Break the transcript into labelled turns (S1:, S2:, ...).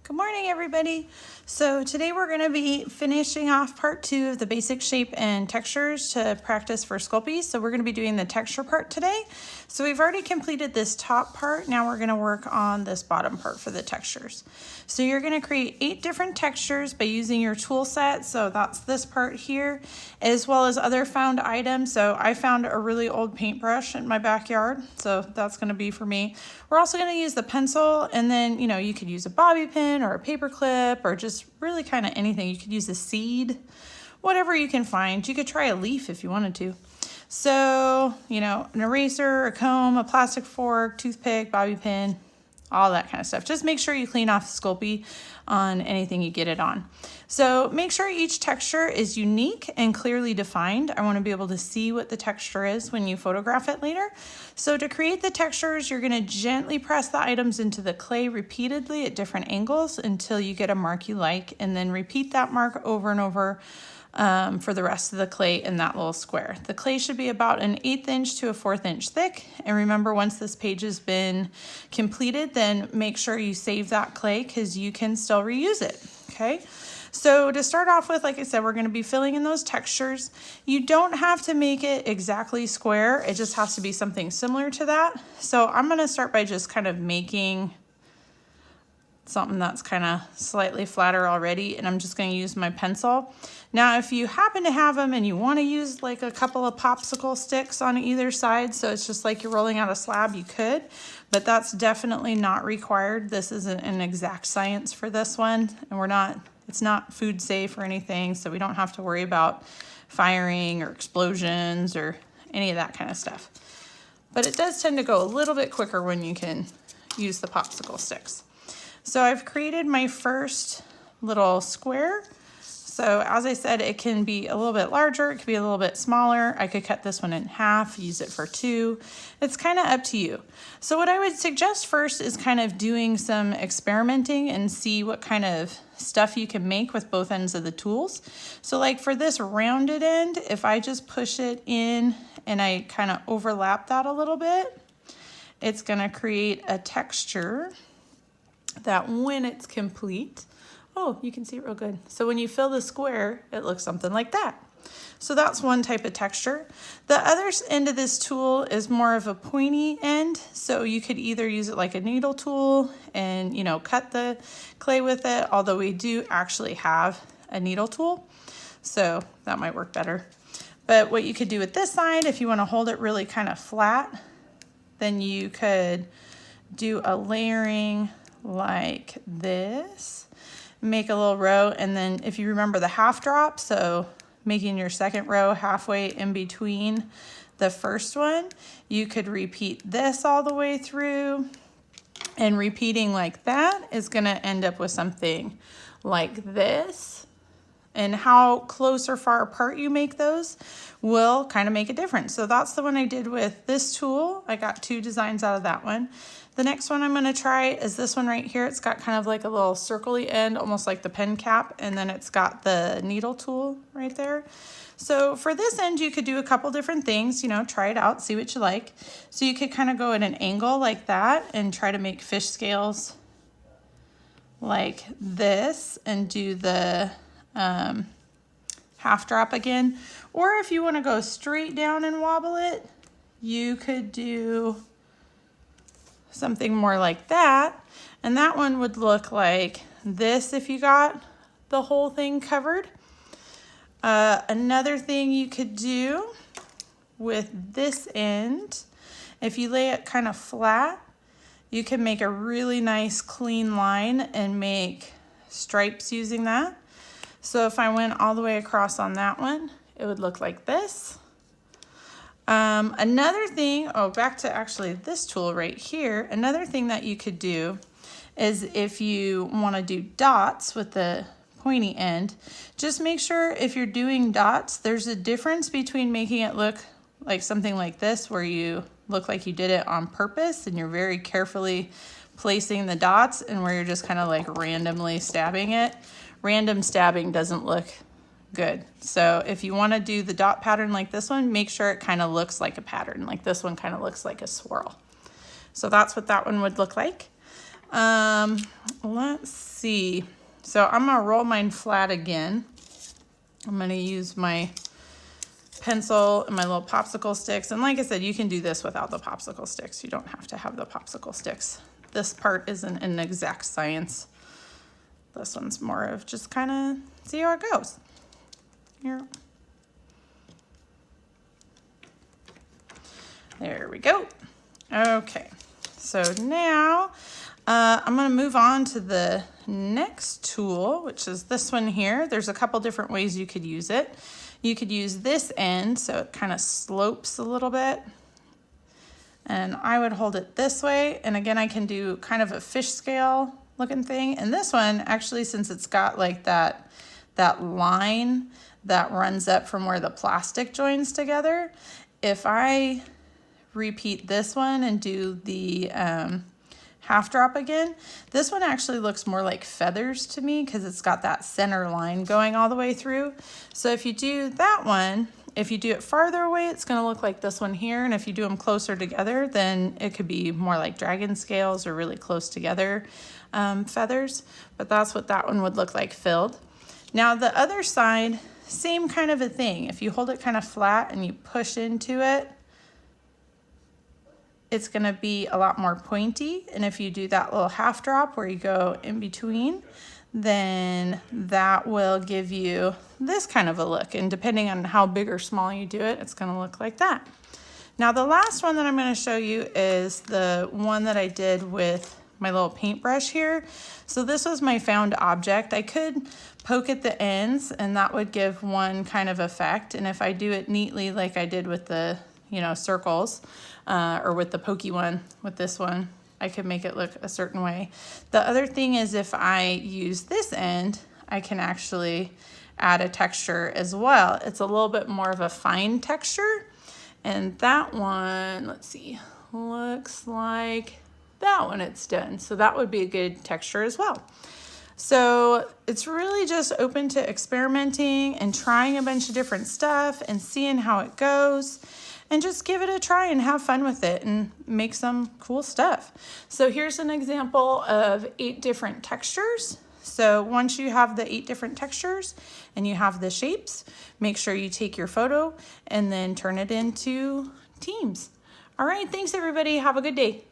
S1: Good morning, everybody. So today we're going to be finishing off part 2 of the basic shape and textures to practice for Sculpey. So we're going to be doing the texture part today. So we've already completed this top part. Now we're going to work on this bottom part for the textures. So you're going to create 8 different textures by using your tool set. So that's this part here, as well as other found items. So I found a really old paintbrush in my backyard, so that's going to be for me. We're also going to use the pencil, and then you could use a bobby pin or a paper clip or just really kind of anything. You could use a seed, whatever you can find. You could try a leaf if you wanted to. So, an eraser, a comb, a plastic fork, toothpick, bobby pin, all that kind of stuff. Just make sure you clean off Sculpey on anything you get it on. So make sure each texture is unique and clearly defined. I want to be able to see what the texture is when you photograph it later. So to create the textures, you're going to gently press the items into the clay repeatedly at different angles until you get a mark you like, and then repeat that mark over and over for the rest of the clay in that little square. The clay should be about an 1/8 inch to a 1/4 inch thick. And remember, once this page has been completed, then make sure you save that clay because you can still reuse it, okay? So to start off with, like I said, we're going to be filling in those textures. You don't have to make it exactly square. It just has to be something similar to that. So I'm going to start by just kind of making something that's kind of slightly flatter already, and I'm just going to use my pencil. Now, if you happen to have them and you want to use like a couple of popsicle sticks on either side, so it's just like you're rolling out a slab, you could, but that's definitely not required. This isn't an exact science for this one, and it's not food safe or anything, so we don't have to worry about firing or explosions or any of that kind of stuff. But it does tend to go a little bit quicker when you can use the popsicle sticks. So I've created my first little square. So as I said, it can be a little bit larger, it could be a little bit smaller. I could cut this one in half, use it for 2. It's kind of up to you. So what I would suggest first is kind of doing some experimenting and see what kind of stuff you can make with both ends of the tools. So like for this rounded end, if I just push it in and I kind of overlap that a little bit, it's gonna create a texture that when it's complete, you can see it real good. So when you fill the square, it looks something like that. So that's one type of texture. The other end of this tool is more of a pointy end. So you could either use it like a needle tool and, cut the clay with it, although we do actually have a needle tool. So that might work better. But what you could do with this side, if you want to hold it really kind of flat, then you could do a layering like this, make a little row, and then if you remember the half drop, so making your second row halfway in between the first one, you could repeat this all the way through, and repeating like that is going to end up with something like this. And how close or far apart you make those will kind of make a difference. So that's the one I did with this tool. I got 2 designs out of that one. The next one I'm going to try is this one right here. It's got kind of like a little circly end, almost like the pen cap, and then it's got the needle tool right there. So for this end, you could do a couple different things, try it out, see what you like. So you could kind of go at an angle like that and try to make fish scales like this and do the half drop again. Or if you want to go straight down and wobble it, you could do something more like that, and that one would look like this if you got the whole thing covered. Another thing you could do with this end, if you lay it kind of flat, you can make a really nice clean line and make stripes using that. So if I went all the way across on that one, it would look like this. Another thing, back to actually this tool right here, another thing that you could do is if you want to do dots with the pointy end, just make sure if you're doing dots, there's a difference between making it look like something like this, where you look like you did it on purpose and you're very carefully placing the dots, and where you're just kind of like randomly stabbing it. Random stabbing doesn't look good. So if you want to do the dot pattern like this one, make sure it kind of looks like a pattern. Like this one kind of looks like a swirl. So that's what that one would look like. Let's see. So I'm gonna roll mine flat again. I'm gonna use my pencil and my little popsicle sticks. And like I said, you can do this without the popsicle sticks. You don't have to have the popsicle sticks. This part isn't an exact science. This one's more of just kind of see how it goes. Here. There we go. Okay, so now I'm going to move on to the next tool, which is this one here. There's a couple different ways you could use it. You could use this end so it kind of slopes a little bit. And I would hold it this way. And again, I can do kind of a fish scale looking thing. And this one, actually, since it's got like that line that runs up from where the plastic joins together, if I repeat this one and do the half drop again, this one actually looks more like feathers to me because it's got that center line going all the way through. So if you do that one, if you do it farther away, it's going to look like this one here. And if you do them closer together, then it could be more like dragon scales or really close together feathers. But that's what that one would look like filled. Now the other side, same kind of a thing. If you hold it kind of flat and you push into it, it's going to be a lot more pointy. And if you do that little half drop where you go in between, then that will give you this kind of a look. And depending on how big or small you do it, it's going to look like that. Now the last one that I'm going to show you is the one that I did with my little paintbrush here. So this was my found object. I could poke at the ends and that would give one kind of effect. And if I do it neatly like I did with the, circles, or with the pokey one, with this one, I could make it look a certain way. The other thing is if I use this end, I can actually add a texture as well. It's a little bit more of a fine texture. And that one, let's see, looks like that one it's done. So that would be a good texture as well. So it's really just open to experimenting and trying a bunch of different stuff and seeing how it goes. And just give it a try and have fun with it and make some cool stuff. So here's an example of 8 different textures. So once you have the 8 different textures and you have the shapes, make sure you take your photo and then turn it into teams. All right, thanks everybody. Have a good day.